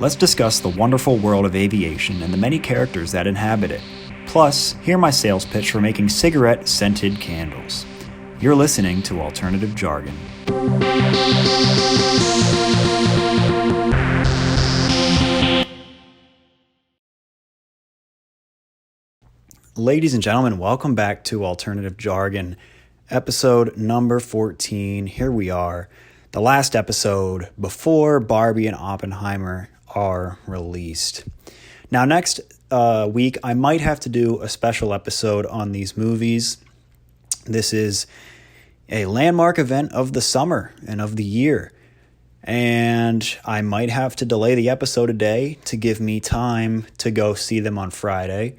Let's discuss the wonderful world of aviation and the many characters that inhabit it. Plus, hear my sales pitch for making cigarette-scented candles. You're listening to Alternative Jargon. Ladies and gentlemen, welcome back to Alternative Jargon, episode number 14. Here we are, the last episode before Barbie and Oppenheimer are released. Now, next week, I might have to do a special episode on these movies. This is a landmark event of the summer and of the year, and I might have to delay the episode a day to give me time to go see them on Friday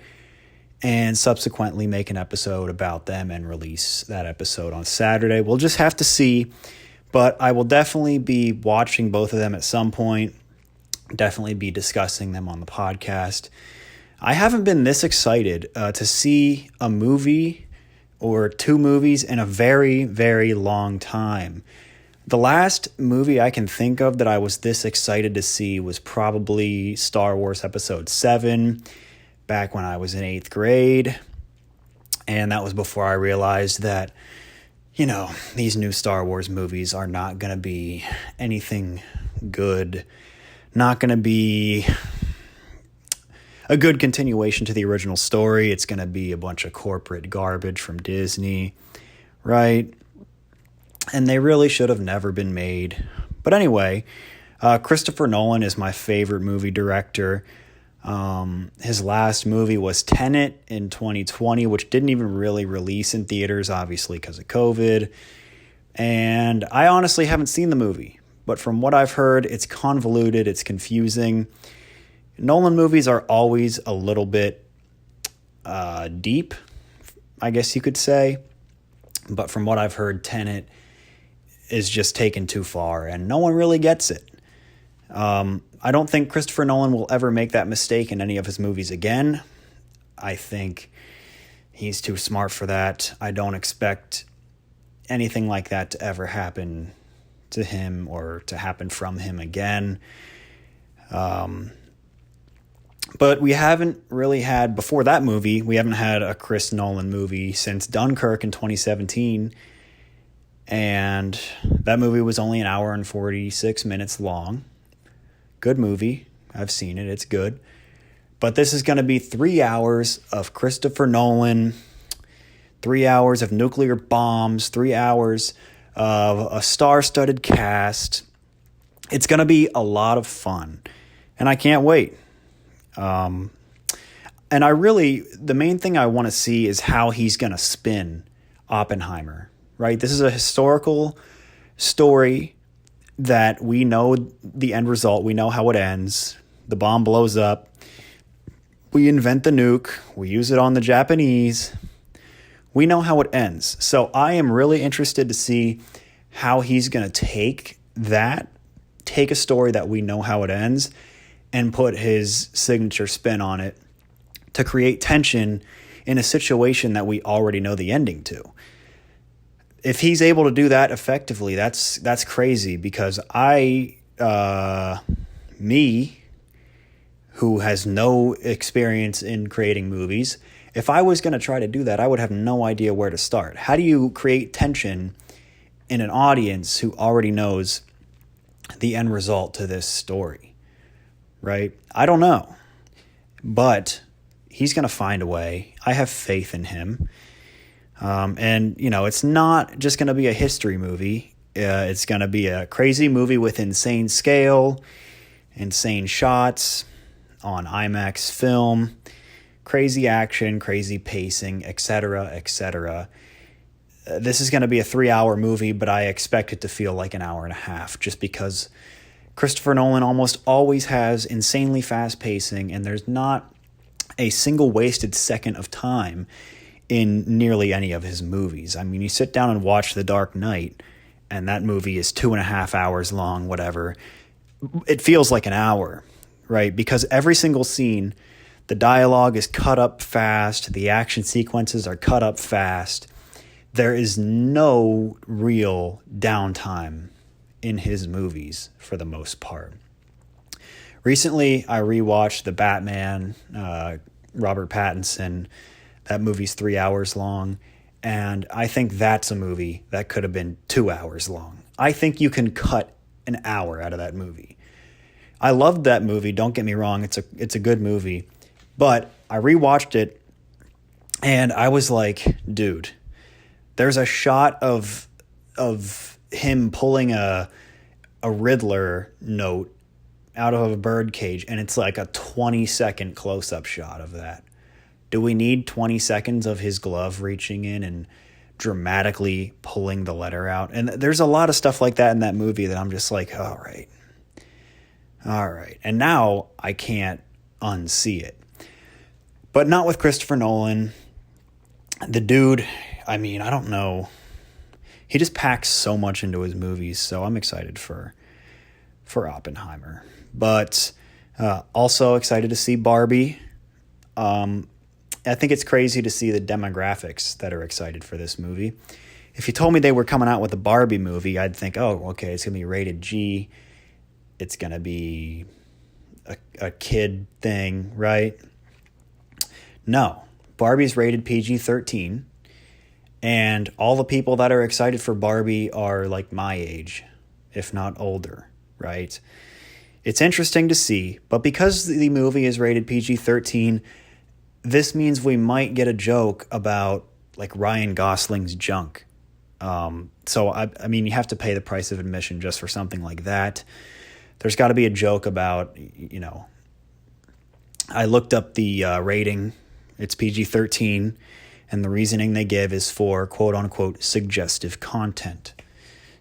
and subsequently make an episode about them and release that episode on Saturday. We'll just have to see, but I will definitely be watching both of them at some point, definitely be discussing them on the podcast. I haven't been this excited to see a movie or two movies in a very, very long time. The last movie I can think of that I was this excited to see was probably Star Wars Episode 7, back when I was in 8th grade. And that was before I realized that, these new Star Wars movies are not going to be anything good, not going to be a good continuation to the original story. It's going to be a bunch of corporate garbage from Disney, right? And they really should have never been made. But anyway, Christopher Nolan is my favorite movie director. His last movie was Tenet in 2020, which didn't even really release in theaters, obviously because of COVID. And I honestly haven't seen the movie, but from what I've heard, it's convoluted, it's confusing. Nolan movies are always a little bit deep, I guess you could say. But from what I've heard, Tenet is just taken too far, and no one really gets it. I don't think Christopher Nolan will ever make that mistake in any of his movies again. I think he's too smart for that. I don't expect anything like that to ever happen to him or to happen from him again. But we haven't really had, before that movie, we haven't had a Chris Nolan movie since Dunkirk in 2017. And that movie was only an hour and 46 minutes long. Good movie. I've seen it. It's good. But this is going to be 3 hours of Christopher Nolan, 3 hours of nuclear bombs, 3 hours of a star-studded cast. It's going to be a lot of fun. And I can't wait. And the main thing I want to see is how he's going to spin Oppenheimer, right? This is a historical story that we know the end result. We know how it ends. The bomb blows up. We invent the nuke. We use it on the Japanese. We know how it ends. So I am really interested to see how he's going to take a story that we know how it ends, and put his signature spin on it to create tension in a situation that we already know the ending to. If he's able to do that effectively, that's crazy, because me, who has no experience in creating movies, if I was going to try to do that, I would have no idea where to start. How do you create tension in an audience who already knows the end result to this story, right? I don't know, but he's going to find a way. I have faith in him. And it's not just going to be a history movie. It's going to be a crazy movie with insane scale, insane shots on IMAX film, crazy action, crazy pacing, etc., etc. This is going to be a 3-hour movie, but I expect it to feel like an hour and a half, just because Christopher Nolan almost always has insanely fast pacing, and there's not a single wasted second of time in nearly any of his movies. I mean, you sit down and watch The Dark Knight, and that movie is 2.5 hours long, whatever. It feels like an hour, right? Because every single scene, the dialogue is cut up fast, the action sequences are cut up fast. There is no real downtime in his movies for the most part. Recently, I rewatched The Batman, Robert Pattinson. That movie's 3 hours long, and I think that's a movie that could have been 2 hours long. I think you can cut an hour out of that movie. I loved that movie. Don't get me wrong; it's a good movie, but I rewatched it, and I was like, dude, there's a shot of him pulling a Riddler note out of a bird cage, and it's like a 20-second close-up shot of that. Do we need 20 seconds of his glove reaching in and dramatically pulling the letter out? And there's a lot of stuff like that in that movie that I'm just like, all right. And now I can't unsee it. But not with Christopher Nolan. The dude, I mean, I don't know. He just packs so much into his movies, so I'm excited for Oppenheimer. But also excited to see Barbie. I think it's crazy to see the demographics that are excited for this movie. If you told me they were coming out with a Barbie movie, I'd think, oh, okay, it's going to be rated G. It's going to be a kid thing, right? No. Barbie's rated PG-13. And all the people that are excited for Barbie are like my age, if not older, right? It's interesting to see, but because the movie is rated PG-13, this means we might get a joke about like Ryan Gosling's junk. So, I mean, you have to pay the price of admission just for something like that. There's got to be a joke about, I looked up the rating. It's PG-13, and the reasoning they give is for quote-unquote suggestive content.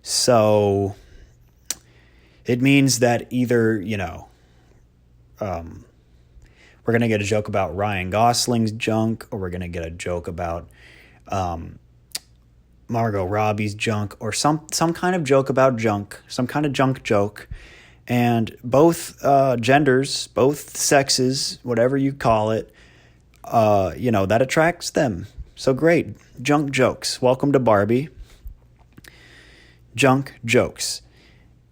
So it means that either, we're going to get a joke about Ryan Gosling's junk, or we're going to get a joke about Margot Robbie's junk, or some kind of joke about junk, some kind of junk joke. And both genders, both sexes, whatever you call it, that attracts them. So great. Junk jokes. Welcome to Barbie. Junk jokes.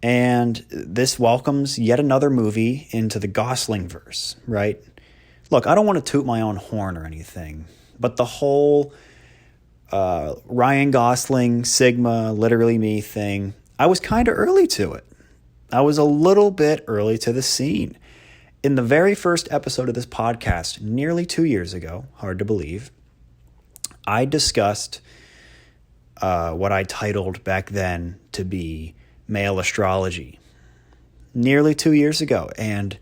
And this welcomes yet another movie into the Goslingverse, right? Look, I don't want to toot my own horn or anything, but the whole Ryan Gosling, Sigma, literally me thing, I was kind of early to it. I was a little bit early to the scene. In the very first episode of this podcast, nearly 2 years ago, hard to believe, I discussed what I titled back then to be male astrology. Nearly 2 years ago, and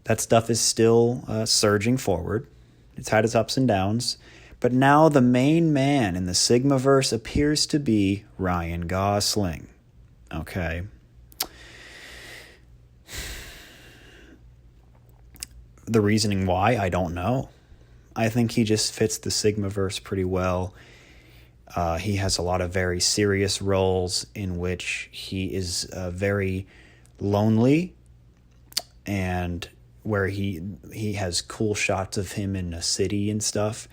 that stuff is still surging forward. It's had its ups and downs. But now the main man in the Sigmaverse appears to be Ryan Gosling. Okay. The reasoning why, I don't know. I think he just fits the Sigmaverse pretty well. He has a lot of very serious roles in which he is very lonely, and where he has cool shots of him in a city and stuff.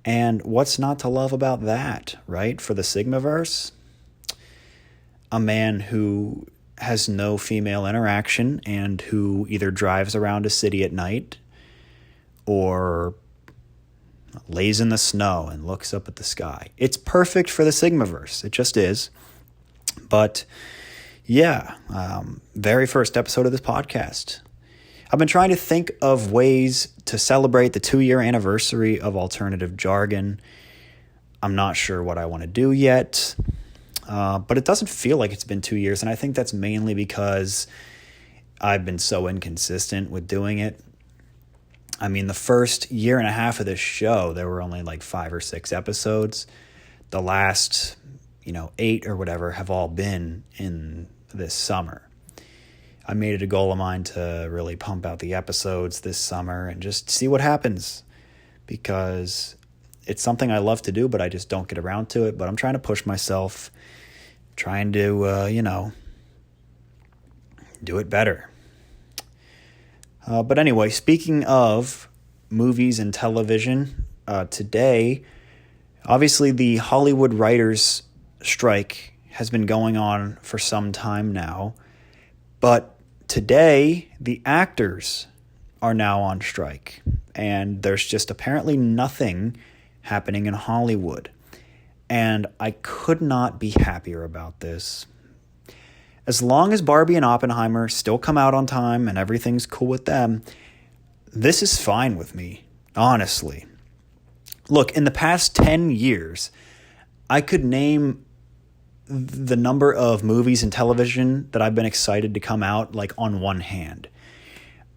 And what's not to love about that, right? For the Sigmaverse, a man who has no female interaction and who either drives around a city at night or lays in the snow and looks up at the sky. It's perfect for the Sigmaverse. It just is. But yeah, very first episode of this podcast. I've been trying to think of ways to celebrate the 2-year anniversary of Alternative Jargon. I'm not sure what I want to do yet, but it doesn't feel like it's been 2 years, and I think that's mainly because I've been so inconsistent with doing it. I mean, the first year and a half of this show, there were only like 5 or 6 episodes. The last, 8 or whatever have all been in this summer. I made it a goal of mine to really pump out the episodes this summer and just see what happens, because it's something I love to do, but I just don't get around to it. But I'm trying to push myself, trying to, do it better. But anyway, speaking of movies and television, today, obviously the Hollywood writers' strike has been going on for some time now, but today, the actors are now on strike, and there's just apparently nothing happening in Hollywood. And I could not be happier about this. As long as Barbie and Oppenheimer still come out on time and everything's cool with them, this is fine with me, honestly. Look, in the past 10 years, I could name the number of movies and television that I've been excited to come out like on one hand.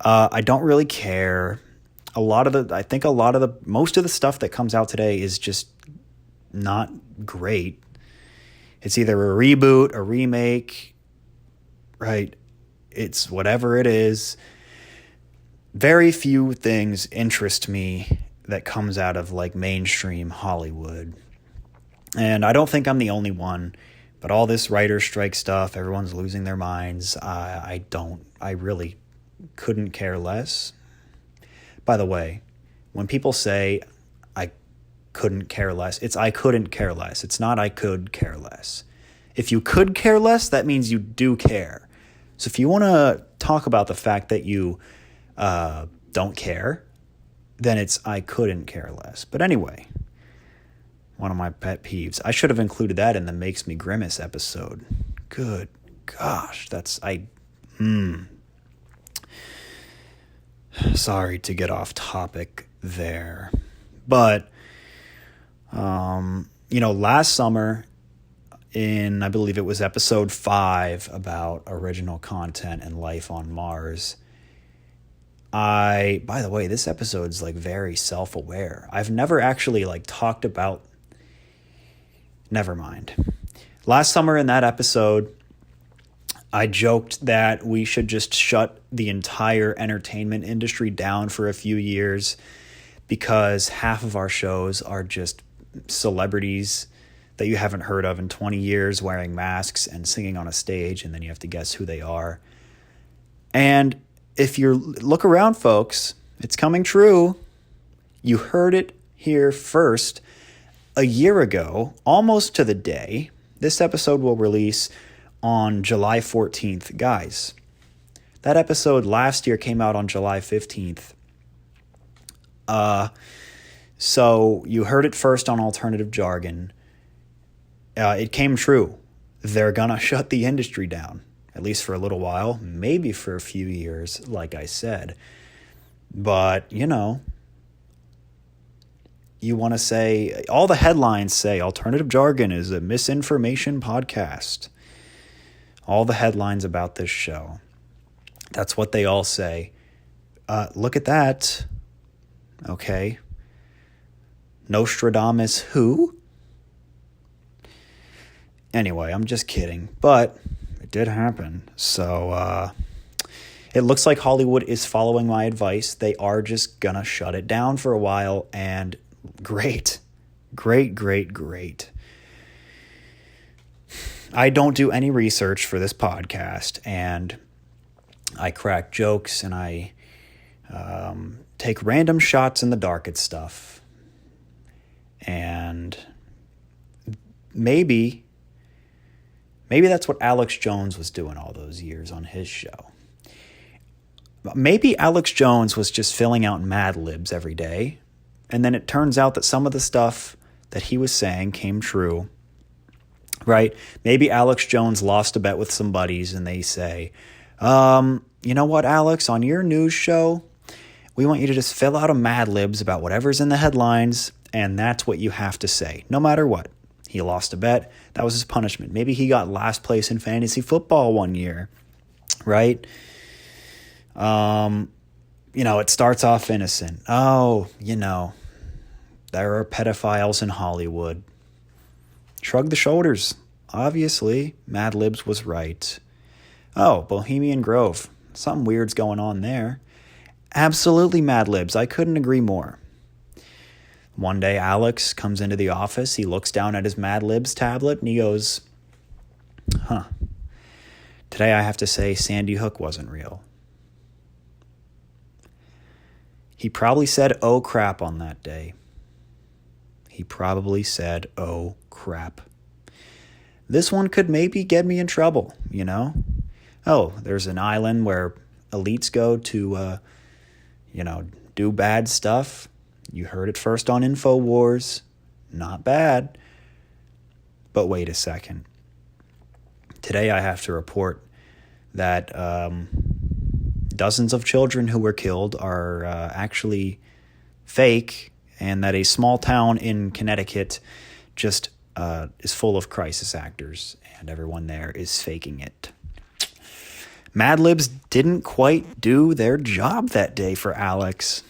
I don't really care. Most of the stuff that comes out today is just not great. It's either a reboot, a remake, right? It's whatever it is. Very few things interest me that comes out of like mainstream Hollywood. And I don't think I'm the only one, but all this writer's strike stuff, everyone's losing their minds. I really couldn't care less. By the way, when people say I couldn't care less, it's I couldn't care less. It's not I could care less. If you could care less, that means you do care. So if you want to talk about the fact that you don't care, then it's I couldn't care less. But anyway, one of my pet peeves. I should have included that in the Makes Me Grimace episode. Good gosh, Sorry to get off topic there. But, last summer in, I believe it was episode 5 about original content and life on Mars, by the way, this episode's like very self-aware. I've never actually like talked about, never mind. Last summer in that episode, I joked that we should just shut the entire entertainment industry down for a few years because half of our shows are just celebrities that you haven't heard of in 20 years wearing masks and singing on a stage, and then you have to guess who they are. And if you look around, folks, it's coming true. You heard it here first. A year ago, almost to the day, this episode will release on July 14th. Guys, that episode last year came out on July 15th. So you heard it first on Alternative Jargon. It came true. They're gonna shut the industry down, at least for a little while, maybe for a few years, like I said. But, you want to say, all the headlines say Alternative Jargon is a misinformation podcast. All the headlines about this show. That's what they all say. Look at that. Okay. Nostradamus who? Anyway, I'm just kidding. But it did happen. So it looks like Hollywood is following my advice. They are just going to shut it down for a while. And great. I don't do any research for this podcast, and I crack jokes, and I take random shots in the dark at stuff. And maybe that's what Alex Jones was doing all those years on his show. Maybe Alex Jones was just filling out Mad Libs every day, and then it turns out that some of the stuff that he was saying came true. Right? Maybe Alex Jones lost a bet with some buddies and they say, you know what, Alex, on your news show, we want you to just fill out a Mad Libs about whatever's in the headlines, and that's what you have to say, no matter what. He lost a bet. That was his punishment. Maybe he got last place in fantasy football one year, right? It starts off innocent. Oh, there are pedophiles in Hollywood. Shrug the shoulders. Obviously, Mad Libs was right. Oh, Bohemian Grove. Something weird's going on there. Absolutely Mad Libs. I couldn't agree more. One day, Alex comes into the office. He looks down at his Mad Libs tablet and he goes, today I have to say Sandy Hook wasn't real. He probably said, oh crap, on that day. He probably said, oh crap. This one could maybe get me in trouble, oh, there's an island where elites go to, do bad stuff. You heard it first on InfoWars. Not bad. But wait a second. Today I have to report that dozens of children who were killed are actually fake, and that a small town in Connecticut just is full of crisis actors, and everyone there is faking it. Mad Libs didn't quite do their job that day for Alex.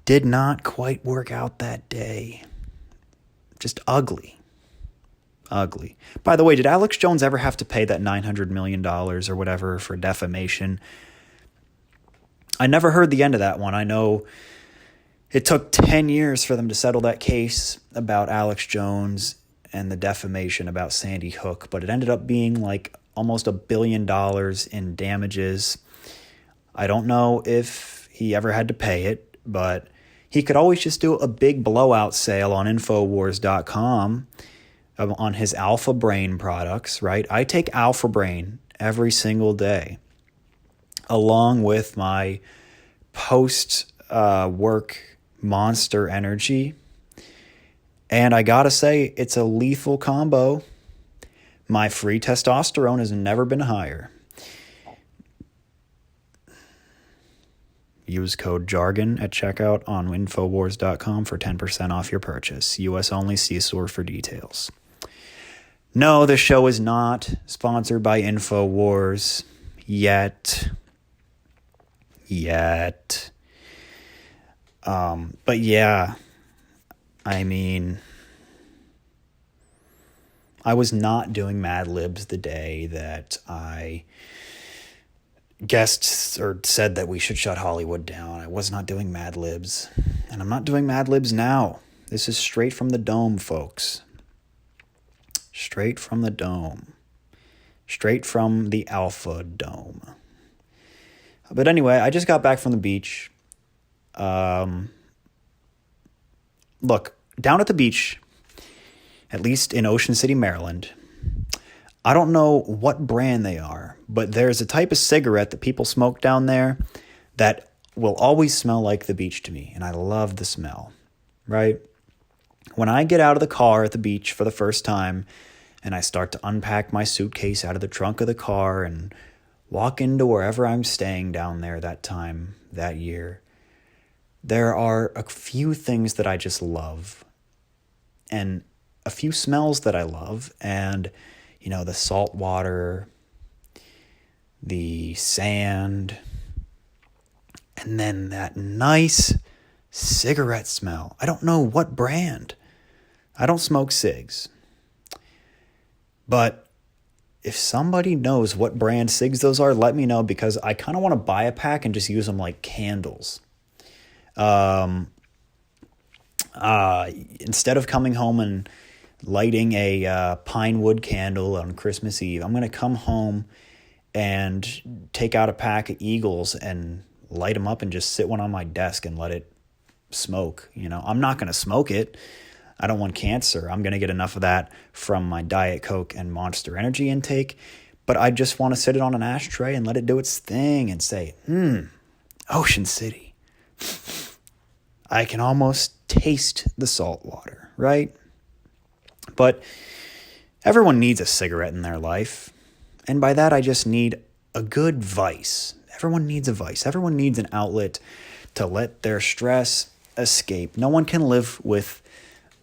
Did not quite work out that day. Just ugly. Ugly. By the way, did Alex Jones ever have to pay that $900 million or whatever for defamation? I never heard the end of that one. I know it took 10 years for them to settle that case about Alex Jones and the defamation about Sandy Hook, but it ended up being like almost $1 billion in damages. I don't know if he ever had to pay it, but he could always just do a big blowout sale on Infowars.com on his Alpha Brain products, right? I take Alpha Brain every single day, along with my post-work Monster Energy. And I gotta say, it's a lethal combo. My free testosterone has never been higher. Use code JARGON at checkout on Infowars.com for 10% off your purchase. US only. See store for details. No, the show is not sponsored by Infowars yet. But yeah, I mean, I was not doing Mad Libs the day that I guessed or said that we should shut Hollywood down. I was not doing Mad Libs, and I'm not doing Mad Libs now. This is straight from the dome, folks. Straight from the dome. Straight from the Alpha Dome. But anyway, I just got back from the beach. Look, down at the beach, at least in Ocean City, Maryland, I don't know what brand they are, but there's a type of cigarette that people smoke down there that will always smell like the beach to me, and I love the smell, right? When I get out of the car at the beach for the first time and I start to unpack my suitcase out of the trunk of the car and walk into wherever I'm staying down there that year, there are a few things that I just love and a few smells that I love. And, the salt water, the sand, and then that nice cigarette smell. I don't know what brand. I don't smoke cigs. But if somebody knows what brand cigs those are, let me know, because I kind of want to buy a pack and just use them like candles. Instead of coming home and lighting a pine wood candle on Christmas Eve, I'm going to come home and take out a pack of Eagles and light them up and just sit one on my desk and let it smoke. I'm not going to smoke it. I don't want cancer. I'm going to get enough of that from my Diet Coke and Monster Energy intake. But I just want to sit it on an ashtray and let it do its thing and say, Ocean City. I can almost taste the salt water, right? But everyone needs a cigarette in their life. And by that, I just need a good vice. Everyone needs a vice. Everyone needs an outlet to let their stress escape. No one can live with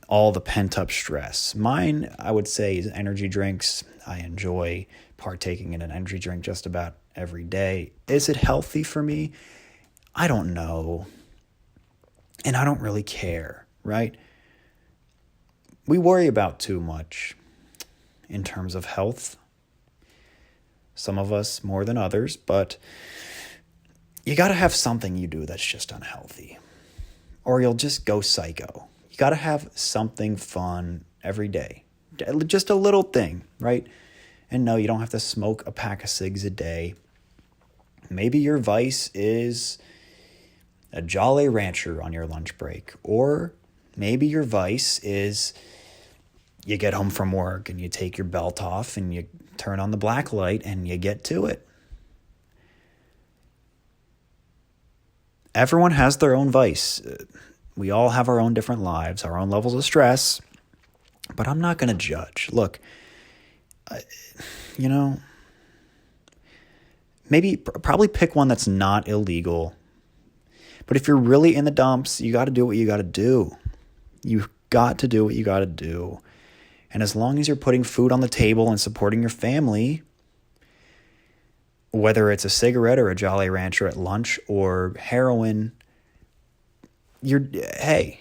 all the pent-up stress. Mine, I would say, is energy drinks. I enjoy partaking in an energy drink just about every day. Is it healthy for me? I don't know. And I don't really care, right? We worry about too much in terms of health. Some of us more than others, but you got to have something you do that's just unhealthy, or you'll just go psycho. You got to have something fun every day, just a little thing, right? And no, you don't have to smoke a pack of cigs a day. Maybe your vice is a Jolly Rancher on your lunch break, or maybe your vice is you get home from work and you take your belt off and you turn on the black light and you get to it. Everyone has their own vice. We all have our own different lives, our own levels of stress, but I'm not going to judge. Look, probably pick one that's not illegal. But if you're really in the dumps, you got to do what you got to do. You've got to do what you got to do. And as long as you're putting food on the table and supporting your family, whether it's a cigarette or a Jolly Rancher at lunch or heroin, hey,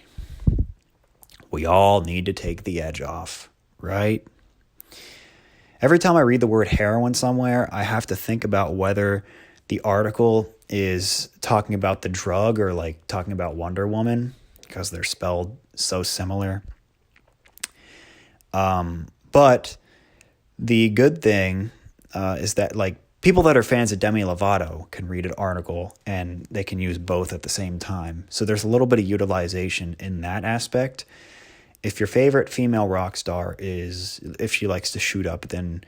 we all need to take the edge off, right? Every time I read the word heroin somewhere, I have to think about whether the article is talking about the drug or like talking about Wonder Woman, because they're spelled so similar. But the good thing is that like people that are fans of Demi Lovato can read an article and they can use both at the same time. So there's a little bit of utilization in that aspect. If your favorite female rock star if she likes to shoot up, then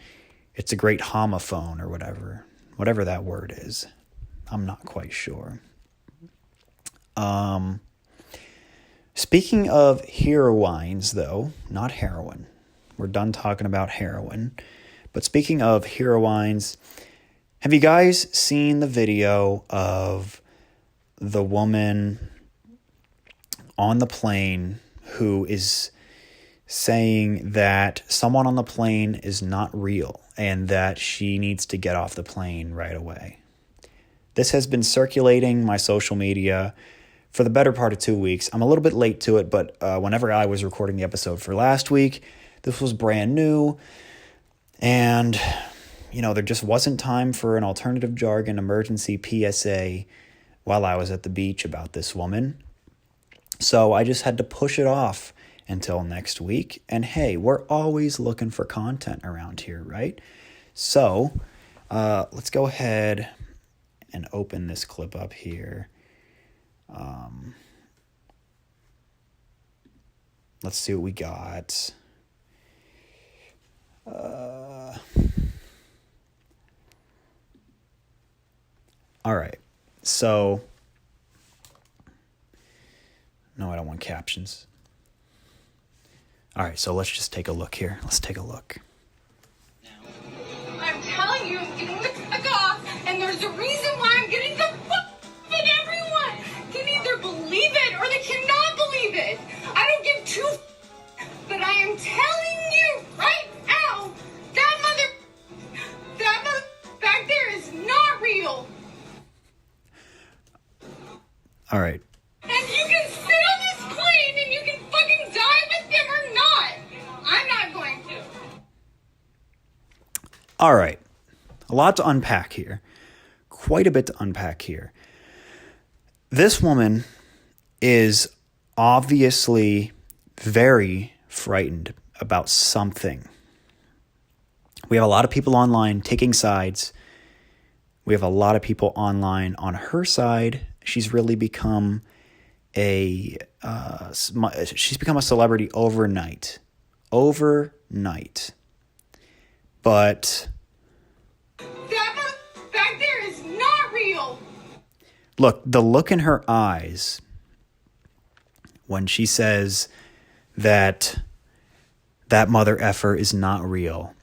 it's a great homophone or whatever that word is. I'm not quite sure. Speaking of heroines, though, not heroin. We're done talking about heroin. But speaking of heroines, have you guys seen the video of the woman on the plane who is saying that someone on the plane is not real and that she needs to get off the plane right away? This has been circulating my social media for the better part of 2 weeks. I'm a little bit late to it, but whenever I was recording the episode for last week, this was brand new. And, there just wasn't time for an alternative jargon emergency PSA while I was at the beach about this woman. So I just had to push it off until next week. And hey, we're always looking for content around here, right? So let's go ahead and open this clip up here. Let's see what we got. All right. So, no, I don't want captions. All right, so let's just take a look here. Let's take a look. I'm telling you, I'm getting the fuck off, and there's a reason why I'm getting the fuck off, and everyone can either believe it or they cannot believe it. I don't give two but I am telling you right now, that mother back there is not real. All right. And you can sit on this plane and you can fucking die with them or not. I'm not going to. All right. A lot to unpack here. Quite a bit to unpack here. This woman is obviously very frightened about something. We have a lot of people online taking sides. We have a lot of people online on her side. She's really become she's become a celebrity overnight. But that back there is not real. Look, the look in her eyes when she says that mother effer is not real,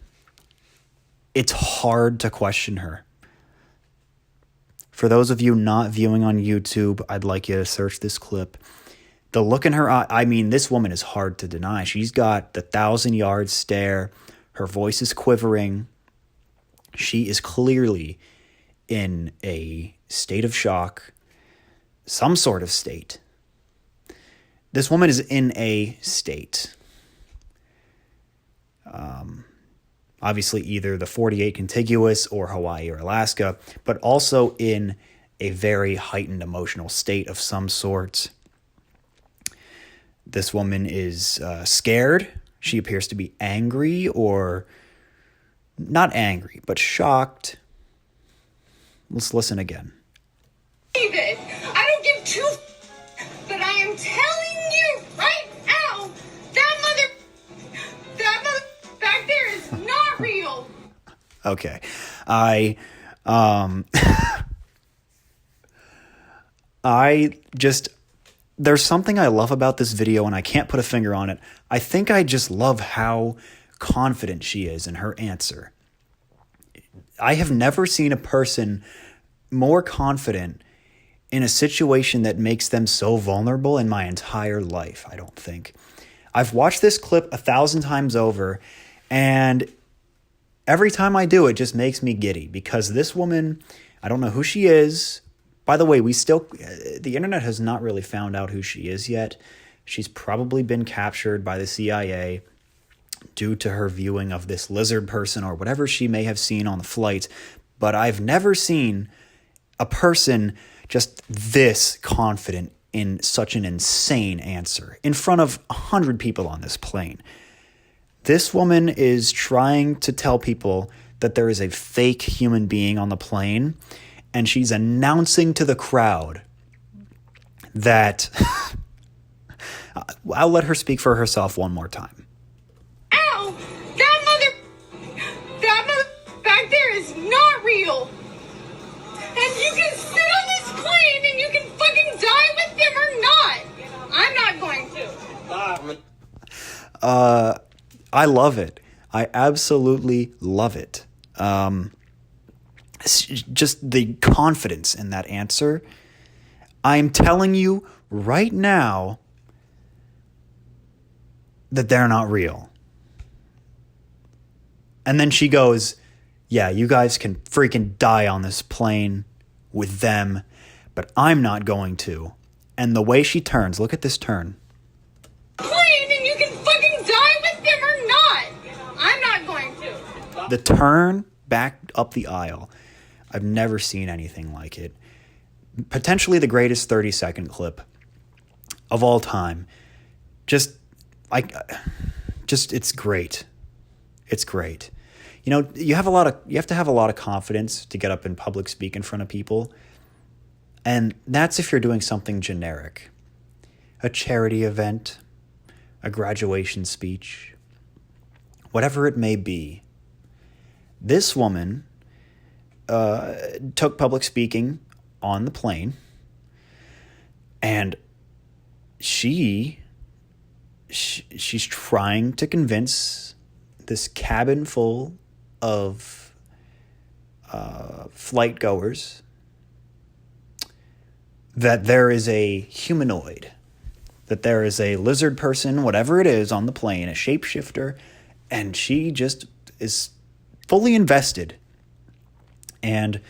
it's hard to question her. For those of you not viewing on YouTube, I'd like you to search this clip. The look in her eye, I mean, this woman is hard to deny. She's got the 1,000-yard stare. Her voice is quivering. She is clearly in a state of shock, some sort of state. This woman is in a state. Obviously either the 48 contiguous or Hawaii or Alaska, but also in a very heightened emotional state of some sort. This woman is scared. She appears to be angry, or not angry, but shocked. Let's listen again. David, I don't give two but I am telling you right now, that mother back there is not real. Okay. I I just, there's something I love about this video and I can't put a finger on it. I think I just love how confident she is in her answer. I have never seen a person more confident in a situation that makes them so vulnerable in my entire life, I don't think. I've watched this clip 1,000 times over, and every time I do, it just makes me giddy because this woman, I don't know who she is. By the way, the internet has not really found out who she is yet. She's probably been captured by the CIA due to her viewing of this lizard person or whatever she may have seen on the flight. But I've never seen a person just this confident in such an insane answer in front of 100 people on this plane. This woman is trying to tell people that there is a fake human being on the plane, and she's announcing to the crowd that I'll let her speak for herself one more time. Ow! That mother back there is not real. And you can sit on this plane and you can fucking die with them or not. I'm not going to. I love it. I absolutely love it. Just the confidence in that answer. I'm telling you right now that they're not real. And then she goes, yeah, you guys can freaking die on this plane with them, but I'm not going to. And the way she turns, look at this turn. Plane and you can fucking die with them or not. I'm not going to. The turn back up the aisle. I've never seen anything like it. Potentially the greatest 30-second clip of all time. It's great. It's great. You know, you have to have a lot of confidence to get up in public, speak in front of people. And that's if you're doing something generic. A charity event, a graduation speech, whatever it may be. This woman took public speaking on the plane, and she's trying to convince this cabin full of flight goers that there is a humanoid, that there is a lizard person, whatever it is on the plane, a shapeshifter, and she just is fully invested. And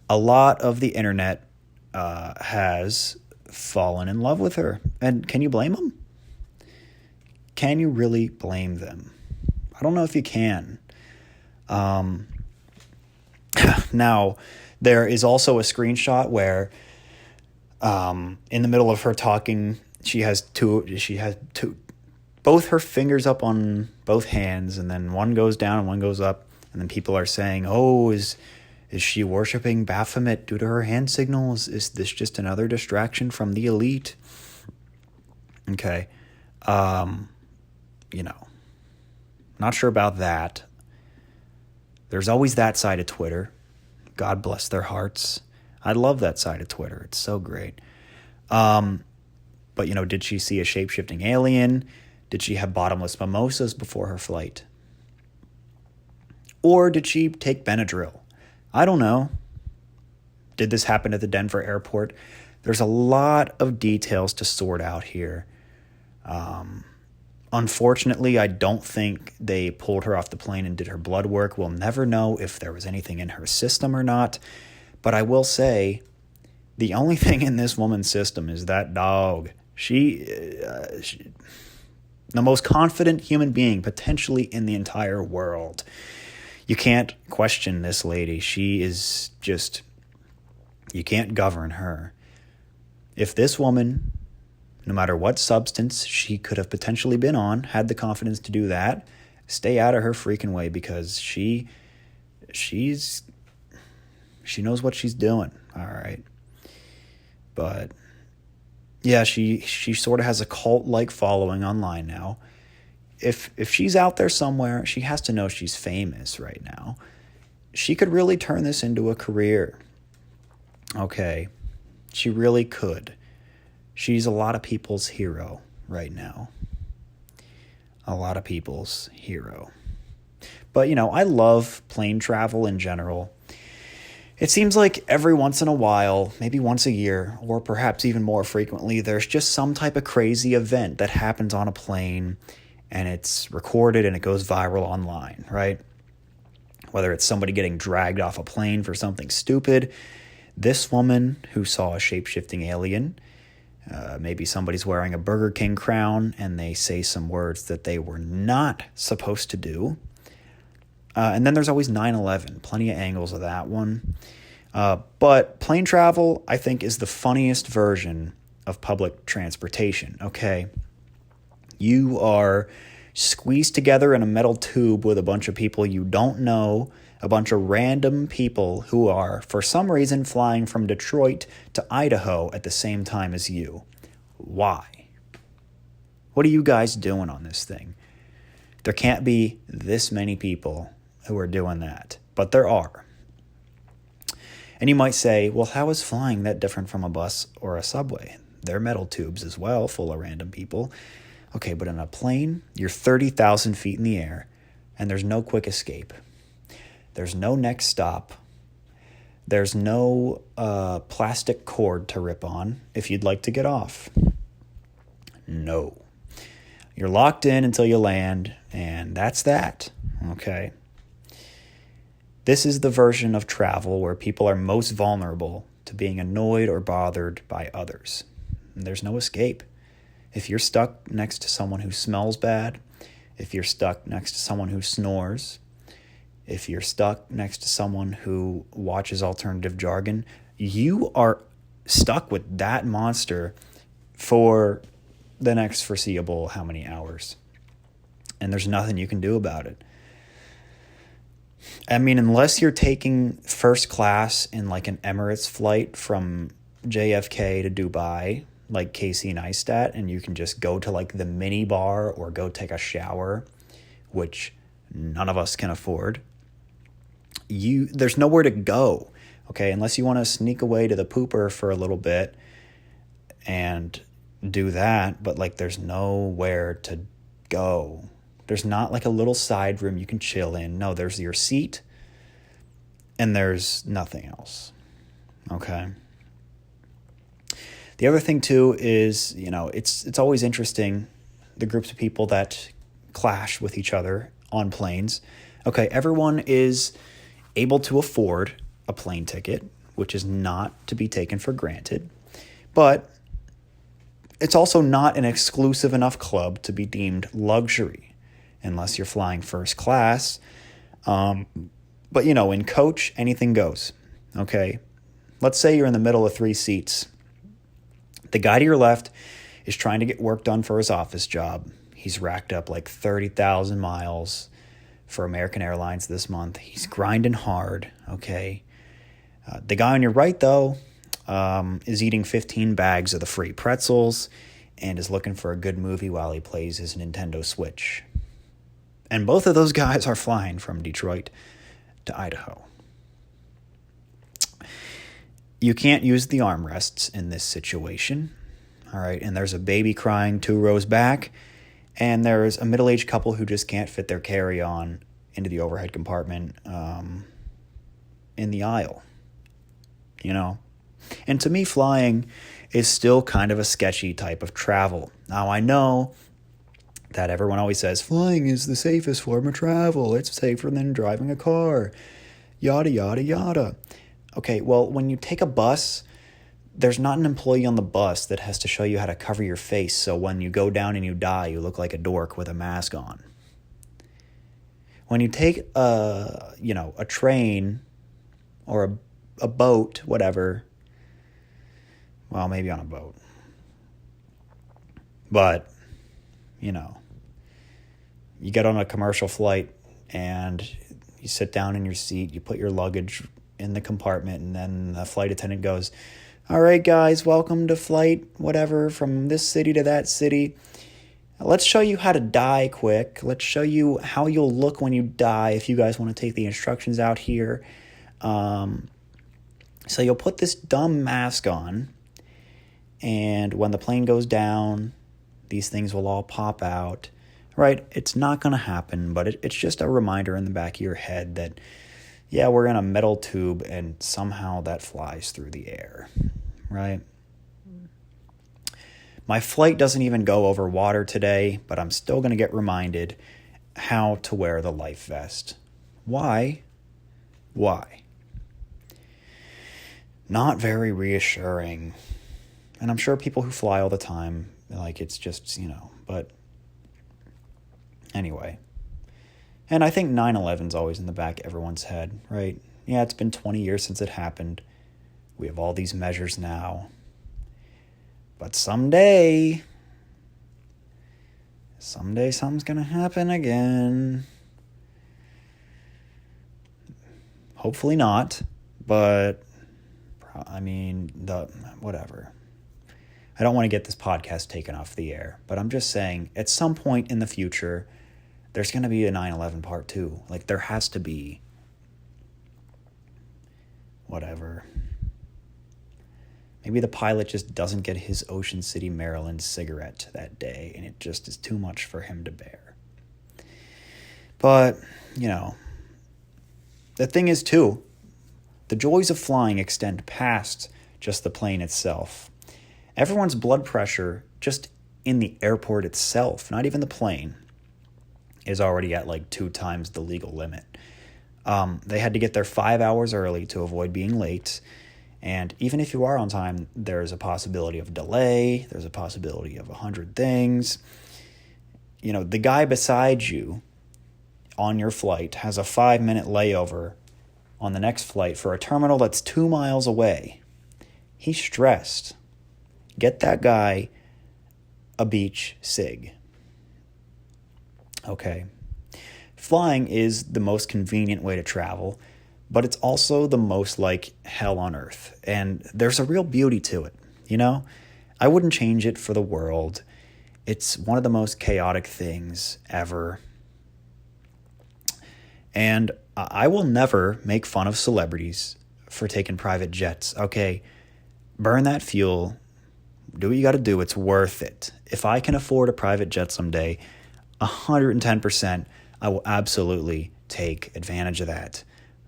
a lot of the internet has fallen in love with her. And can you blame them? Can you really blame them? I don't know if you can. Now, there is also a screenshot where in the middle of her talking, she has both her fingers up on both hands, and then one goes down and one goes up, and then people are saying, oh, is she worshiping Baphomet due to her hand signals? Is this just another distraction from the elite? Okay. Not sure about that. There's always that side of Twitter. God bless their hearts. I love that side of Twitter. It's so great. But, did she see a shape-shifting alien? Did she have bottomless mimosas before her flight? Or did she take Benadryl? I don't know. Did this happen at the Denver airport? There's a lot of details to sort out here. Unfortunately, I don't think they pulled her off the plane and did her blood work. We'll never know if there was anything in her system or not. But I will say, the only thing in this woman's system is that dog. She the most confident human being potentially in the entire world. You can't question this lady. She is just, you can't govern her. If this woman, no matter what substance she could have potentially been on, had the confidence to do that, stay out of her freaking way, because she knows what she's doing. All right. But yeah, she sort of has a cult-like following online now. If she's out there somewhere, she has to know she's famous right now. she could really turn this into a career. Okay, she really could. She's a lot of people's hero right now. A lot of people's hero. But, I love plane travel in general. It seems like every once in a while, maybe once a year, or perhaps even more frequently, there's just some type of crazy event that happens on a plane, and it's recorded and it goes viral online, right? Whether it's somebody getting dragged off a plane for something stupid, this woman who saw a shape-shifting alien, maybe somebody's wearing a Burger King crown and they say some words that they were not supposed to do. And then there's always 9/11, plenty of angles of that one. But plane travel, I think, is the funniest version of public transportation, okay? You are squeezed together in a metal tube with a bunch of people you don't know, a bunch of random people who are, for some reason, flying from Detroit to Idaho at the same time as you. Why? What are you guys doing on this thing? There can't be this many people who are doing that, but there are. And you might say, well, how is flying that different from a bus or a subway? They're metal tubes as well, full of random people. Okay, but in a plane, you're 30,000 feet in the air, and there's no quick escape. There's no next stop. There's no plastic cord to rip on if you'd like to get off. No. You're locked in until you land, and that's that, okay? This is the version of travel where people are most vulnerable to being annoyed or bothered by others. And there's no escape. If you're stuck next to someone who smells bad, if you're stuck next to someone who snores, if you're stuck next to someone who watches alternative jargon, you are stuck with that monster for the next foreseeable how many hours. And there's nothing you can do about it. I mean, unless you're taking first class in like an Emirates flight from JFK to Dubai, like Casey Neistat, and you can just go to like the mini bar or go take a shower, which none of us can afford. There's nowhere to go, okay, unless you want to sneak away to the pooper for a little bit and do that, but like there's nowhere to go. There's not like a little side room you can chill in. No, there's your seat and there's nothing else, okay? The other thing too is, it's always interesting, the groups of people that clash with each other on planes. Okay, everyone is able to afford a plane ticket, which is not to be taken for granted, but it's also not an exclusive enough club to be deemed luxury unless you're flying first class. But, in coach, anything goes, okay? Let's say you're in the middle of 3 seats. The guy to your left is trying to get work done for his office job. He's racked up like 30,000 miles for American Airlines this month. He's grinding hard, okay? The guy on your right, though, is eating 15 bags of the free pretzels and is looking for a good movie while he plays his Nintendo Switch. And both of those guys are flying from Detroit to Idaho. You can't use the armrests in this situation, all right? And there's a baby crying 2 rows back, and there's a middle-aged couple who just can't fit their carry-on into the overhead compartment in the aisle, And to me, flying is still kind of a sketchy type of travel. Now, I know that everyone always says, flying is the safest form of travel. It's safer than driving a car, yada, yada, yada. Okay, well, when you take a bus, there's not an employee on the bus that has to show you how to cover your face so when you go down and you die, you look like a dork with a mask on. When you take a train or a boat, whatever, well, maybe on a boat, but, you get on a commercial flight and you sit down in your seat, you put your luggage in the compartment, and then the flight attendant goes, all right, guys, welcome to flight whatever from this city to that city. Let's show you how to die quick. Let's show you how you'll look when you die if you guys want to take the instructions out here. So you'll put this dumb mask on, and when the plane goes down, these things will all pop out. Right? It's not going to happen, but it's just a reminder in the back of your head that, yeah, we're in a metal tube and somehow that flies through the air. Right? My flight doesn't even go over water today, but I'm still going to get reminded how to wear the life vest. Why? Why? Not very reassuring. And I'm sure people who fly all the time, like, it's just, but anyway. And I think 9/11's always in the back of everyone's head, right? Yeah, it's been 20 years since it happened. We have all these measures now. But someday something's going to happen again. Hopefully not, but whatever. I don't want to get this podcast taken off the air, but I'm just saying at some point in the future, there's going to be a 9/11 part 2. Like, there has to be. Whatever. Maybe the pilot just doesn't get his Ocean City, Maryland cigarette that day, and it just is too much for him to bear. But, the thing is, too, the joys of flying extend past just the plane itself. Everyone's blood pressure, just in the airport itself, not even the plane, is already at like 2 times the legal limit. They had to get there 5 hours early to avoid being late. And even if you are on time, there's a possibility of delay. There's a possibility of 100 things. The guy beside you on your flight has a 5-minute layover on the next flight for a terminal that's 2 miles away. He's stressed. Get that guy a beach cig. Okay. Flying is the most convenient way to travel, but it's also the most like hell on earth. And there's a real beauty to it, I wouldn't change it for the world. It's one of the most chaotic things ever. And I will never make fun of celebrities for taking private jets. Okay, burn that fuel. Do what you got to do. It's worth it. If I can afford a private jet someday, 110%, I will absolutely take advantage of that.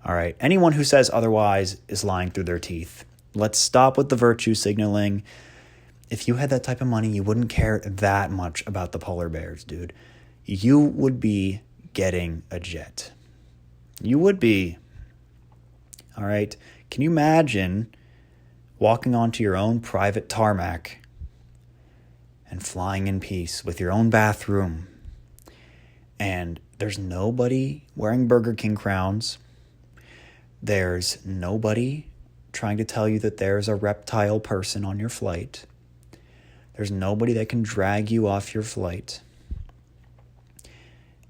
All right. Anyone who says otherwise is lying through their teeth. Let's stop with the virtue signaling. If you had that type of money, you wouldn't care that much about the polar bears, dude. You would be getting a jet. You would be. All right. Can you imagine walking onto your own private tarmac and flying in peace with your own bathroom? And there's nobody wearing Burger King crowns. There's nobody trying to tell you that there's a reptile person on your flight. There's nobody that can drag you off your flight.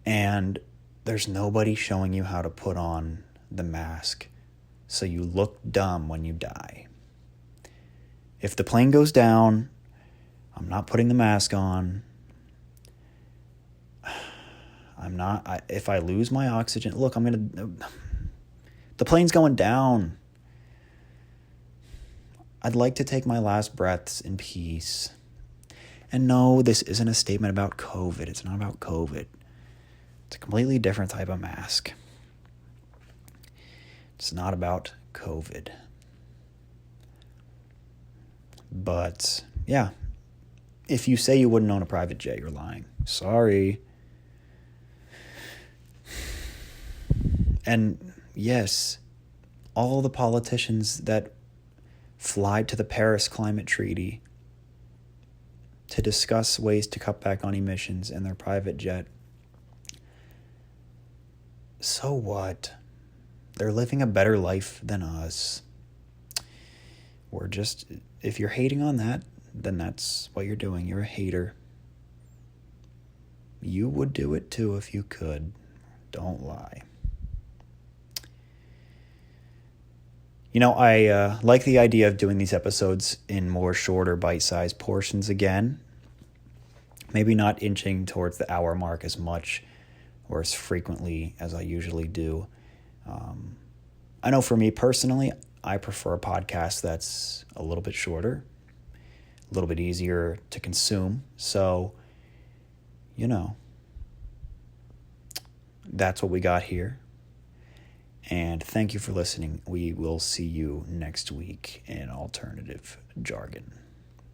And there's nobody showing you how to put on the mask so you look dumb when you die. If the plane goes down, I'm not putting the mask on. If I lose my oxygen, look, the plane's going down. I'd like to take my last breaths in peace. And no, this isn't a statement about COVID. It's not about COVID. It's a completely different type of mask. It's not about COVID. But, yeah, if you say you wouldn't own a private jet, you're lying. Sorry. And yes, all the politicians that fly to the Paris Climate Treaty to discuss ways to cut back on emissions in their private jet, so what? They're living a better life than us. If you're hating on that, then that's what you're doing. You're a hater. You would do it too if you could. Don't lie. I like the idea of doing these episodes in more shorter bite-sized portions again. maybe not inching towards the hour mark as much or as frequently as I usually do. I know for me personally, I prefer a podcast that's a little bit shorter, a little bit easier to consume. So, that's what we got here. And thank you for listening. We will see you next week in Alternative Jargon.